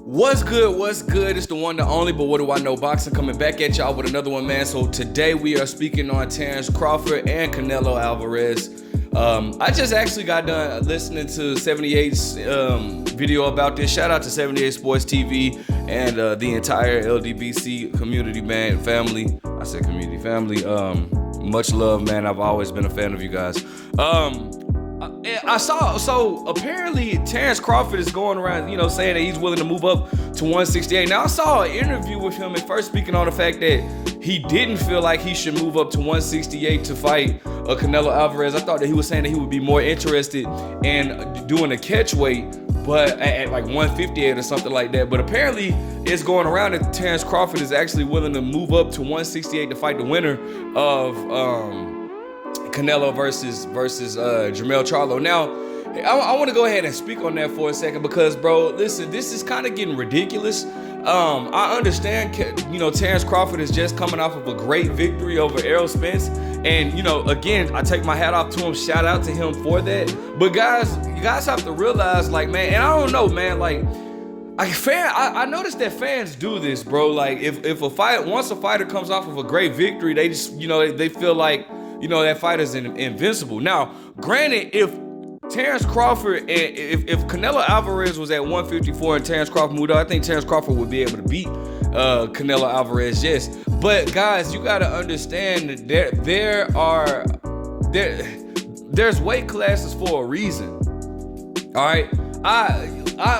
What's good? What's good? It's the one, the only, but what do I know? Boxing coming back at y'all with another one, man. So today we are speaking on Terence Crawford and Canelo Alvarez. I just actually got done listening to 78's video about this. Shout out to 78 Sports TV and the entire LDBC community, man, family. I said community, family. Much love, man. I've always been a fan of you guys. I saw, so apparently Terence Crawford is going around, saying that he's willing to move up to 168. Now, I saw an interview with him at first speaking on the fact that he didn't feel like he should move up to 168 to fight Canelo Alvarez. I thought that he was saying that he would be more interested in doing a catch weight, but at like 158 or something like that. But apparently it's going around that Terence Crawford is actually willing to move up to 168 to fight the winner of Canelo versus Jermell Charlo. Now, I want to go ahead and speak on that for a second because, bro, listen, this is kind of getting ridiculous. I understand, Terence Crawford is just coming off of a great victory over Errol Spence. And, again, I take my hat off to him. Shout out to him for that. But, guys, you guys have to realize, like, man, and I don't know, man, like, I noticed that fans do this, bro. Like, if once a fighter comes off of a great victory, they just, they feel like, that fighter's invincible. Now, granted, if Terence Crawford, if Canelo Alvarez was at 154 and Terence Crawford moved up, I think Terence Crawford would be able to beat Canelo Alvarez, yes. But guys, you gotta understand that there's weight classes for a reason. All right, I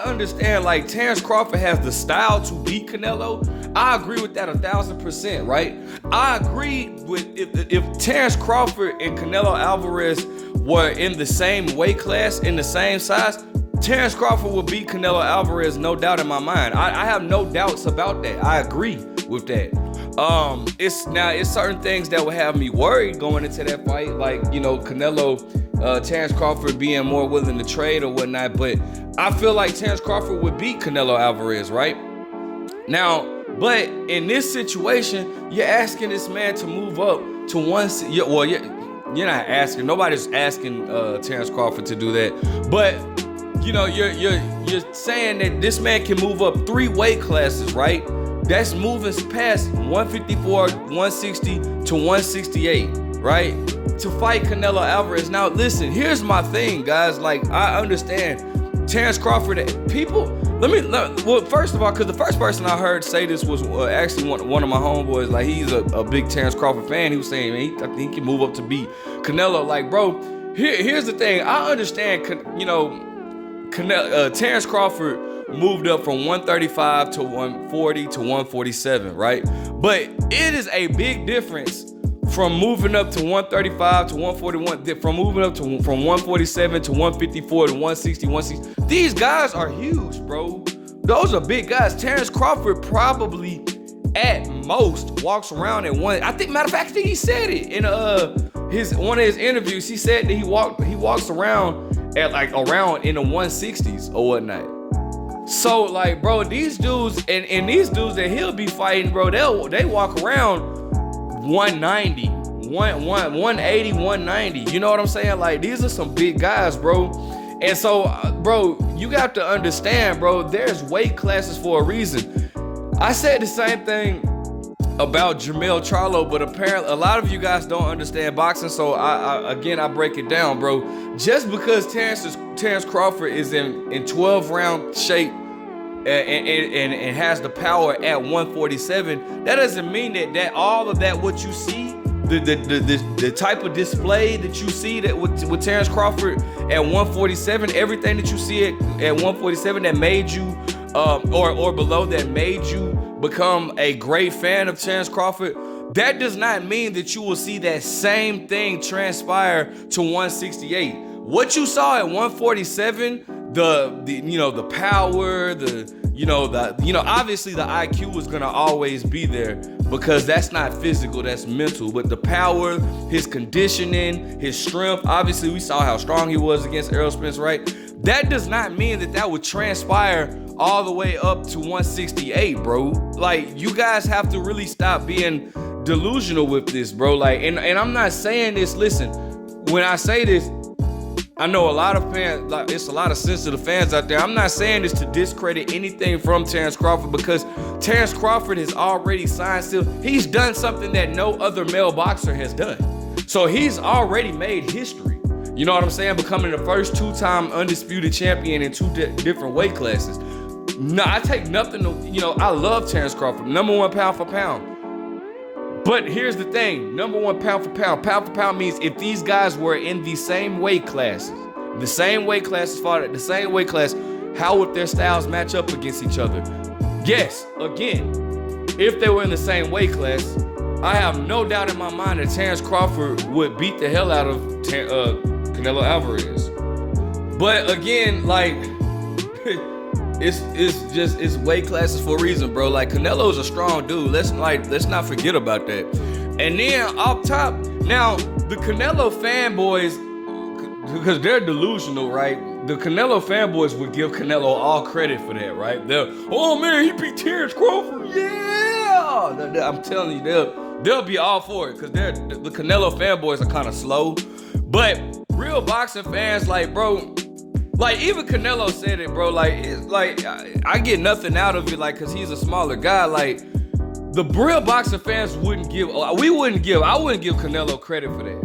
understand, like, Terence Crawford has the style to beat Canelo. I agree with that 1,000%, right? I agree with if Terence Crawford and Canelo Alvarez were in the same weight class, in the same size, Terence Crawford would beat Canelo Alvarez, no doubt in my mind. I have no doubts about that. I agree with that. It's certain things that would have me worried going into that fight, like, Canelo, Terence Crawford being more willing to trade or whatnot, but I feel like Terence Crawford would beat Canelo Alvarez, right? Now, but in this situation, you're asking this man to move up to you're not asking. Nobody's asking Terence Crawford to do that. But you're saying that this man can move up 3 weight classes, right? That's moving past 154, 160 to 168, right? To fight Canelo Alvarez. Now, listen. Here's my thing, guys. Like, I understand Terence Crawford. First of all, because the first person I heard say this was actually one of my homeboys. Like, he's a big Terence Crawford fan. He was saying, man, I think he can move up to beat Canelo. Like, bro, here's the thing. I understand, Terence Crawford moved up from 135 to 140 to 147, right? But it is a big difference from moving up to 135 to 141, from moving up from 147 to 154 to 160, 160. These guys are huge, bro. Those are big guys. Terence Crawford probably at most walks around at one. Matter of fact, I think he said it in one of his interviews. He said that he walks around at around in the 160s or whatnot. So, like, bro, these dudes and these dudes that he'll be fighting, bro, they walk around 190, 180, 190. You know what I'm saying? Like, these are some big guys, bro. And so, bro, you got to understand, bro, there's weight classes for a reason. I said the same thing about Jermell Charlo, but apparently a lot of you guys don't understand boxing, so I break it down, bro. Just because Terence Crawford is in 12-round shape and has the power at 147, that doesn't mean that all of that, what you see, the type of display that you see that with Terence Crawford at 147, everything that you see at 147 that made you or below that made you become a great fan of Terence Crawford, that does not mean that you will see that same thing transpire to 168. What you saw at 147, the power, obviously the IQ was gonna always be there because that's not physical, that's mental. But the power, his conditioning, his strength, obviously we saw how strong he was against Errol Spence, right? That does not mean that would transpire all the way up to 168, bro. Like, you guys have to really stop being delusional with this, bro. Like, and I'm not saying this, listen, when I say this, I know a lot of fans, like it's a lot of sensitive fans out there. I'm not saying this to discredit anything from Terence Crawford, because Terence Crawford has already signed still. He's done something that no other male boxer has done. So he's already made history. You know what I'm saying? Becoming the first two-time undisputed champion in two different weight classes. No, I take nothing to, I love Terence Crawford, number one pound for pound. But here's the thing, number one pound for pound means if these guys were in the same weight classes, fought at the same weight class, how would their styles match up against each other? Yes, again, if they were in the same weight class, I have no doubt in my mind that Terence Crawford would beat the hell out of Canelo Alvarez. But again, like, it's weight classes for a reason, bro. Like, Canelo's a strong dude. Let's not forget about that. And then up top, now the Canelo fanboys, because they're delusional, right? The Canelo fanboys would give Canelo all credit for that, right? Oh man, he beat Terence Crawford. Yeah, I'm telling you, they'll be all for it, because the Canelo fanboys are kind of slow. But real boxing fans, like, bro. Like, even Canelo said it, bro. Like, it's like I get nothing out of it, like, cause he's a smaller guy. Like, the real boxing fans wouldn't give Canelo credit for that.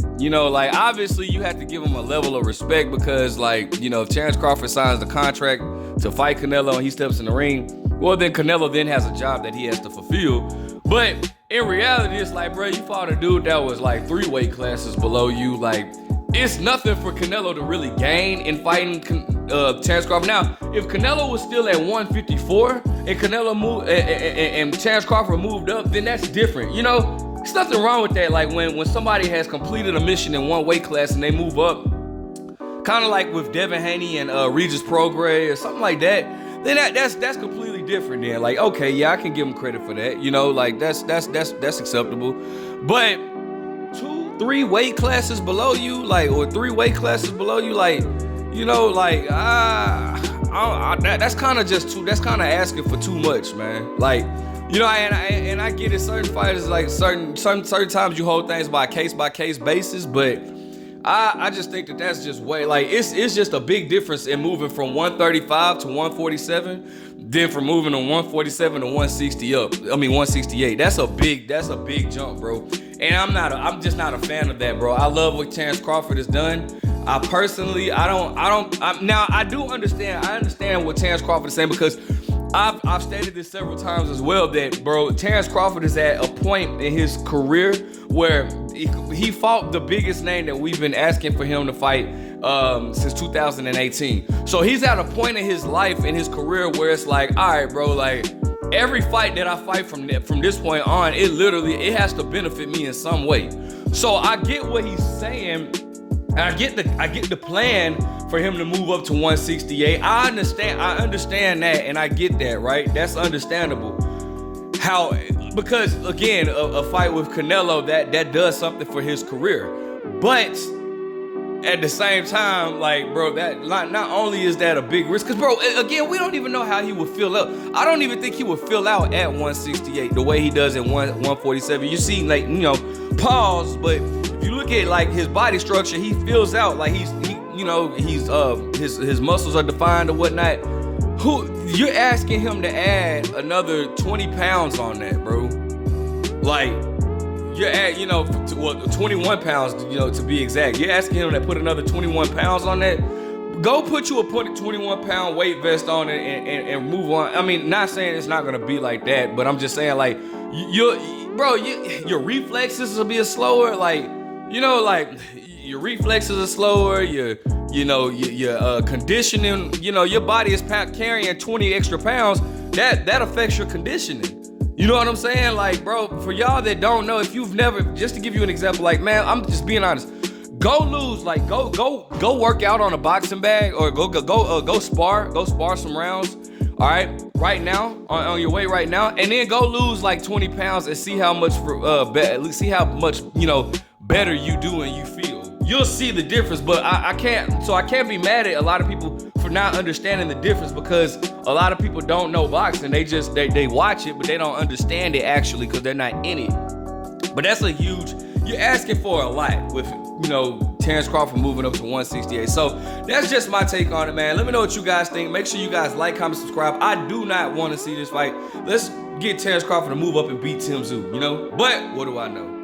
Like, obviously you have to give him a level of respect, because, like, if Terence Crawford signs the contract to fight Canelo and he steps in the ring, well, then Canelo then has a job that he has to fulfill. But in reality, it's like, bro, you fought a dude that was like 3 weight classes below you. Like, it's nothing for Canelo to really gain in fighting Terence Crawford. Now, if Canelo was still at 154 and Canelo moved and Terence Crawford moved up, then that's different. There's nothing wrong with that. Like, when somebody has completed a mission in one weight class and they move up, kind of like with Devin Haney and Regis Prograis or something like that, then that's completely different. Then, like, okay, yeah, I can give him credit for that. Like, that's acceptable. But 3 weight classes below you, like, or 3 weight classes below you, like, that's kind of just too. That's kind of asking for too much, man. Like, and I get it. Certain fighters, like, certain times you hold things by case basis, but I just think that's just way, like, it's just a big difference in moving from 135 to 147, then from moving from 147 to 168. That's a big jump, bro. And I'm just not a fan of that, bro. I love what Terence Crawford has done. I personally, I do understand. I understand what Terence Crawford is saying, because I've stated this several times as well, that, bro, Terence Crawford is at a point in his career where he fought the biggest name that we've been asking for him to fight since 2018. So he's at a point in his life, in his career, where it's like, all right, bro, like, every fight that I fight from this point on, it has to benefit me in some way. So I get what he's saying. I get the plan for him to move up to 168. I understand that, and I get that, right? That's understandable. Because again, a fight with Canelo, that does something for his career. But at the same time, like, bro, that not only is that a big risk, because, bro, again, we don't even know how he would fill up. I don't even think he would fill out at 168 the way he does at 147. You see, like, pause, but if you look at, like, his body structure, he fills out like his muscles are defined or whatnot. You're asking him to add another 20 pounds on that, bro? Like, you're at, 21 pounds, to be exact. You're asking him to put another 21 pounds on that? Go put you a 21 pound weight vest on and move on. I mean, not saying it's not gonna be like that, but I'm just saying, like, your reflexes will be slower, like, your reflexes are slower, your conditioning, your body is carrying 20 extra pounds, that affects your conditioning. You know what I'm saying? Like, bro, for y'all that don't know, if you've never, just to give you an example, like, man, I'm just being honest. Go lose, like, go work out on a boxing bag, or go spar some rounds. All right, right now on your way right now, and then go lose like 20 pounds and see how much better you do and you feel. You'll see the difference. But I can't be mad at a lot of people for not understanding the difference, because a lot of people don't know boxing. They watch it, but they don't understand it actually, because they're not in it. But that's you're asking for a lot with Terence Crawford moving up to 168. So that's just my take on it, man. Let me know what you guys think. Make sure you guys like, comment, subscribe. I do not want to see this fight. Let's get Terence Crawford to move up and beat Tim Tszyu, you know? But what do I know?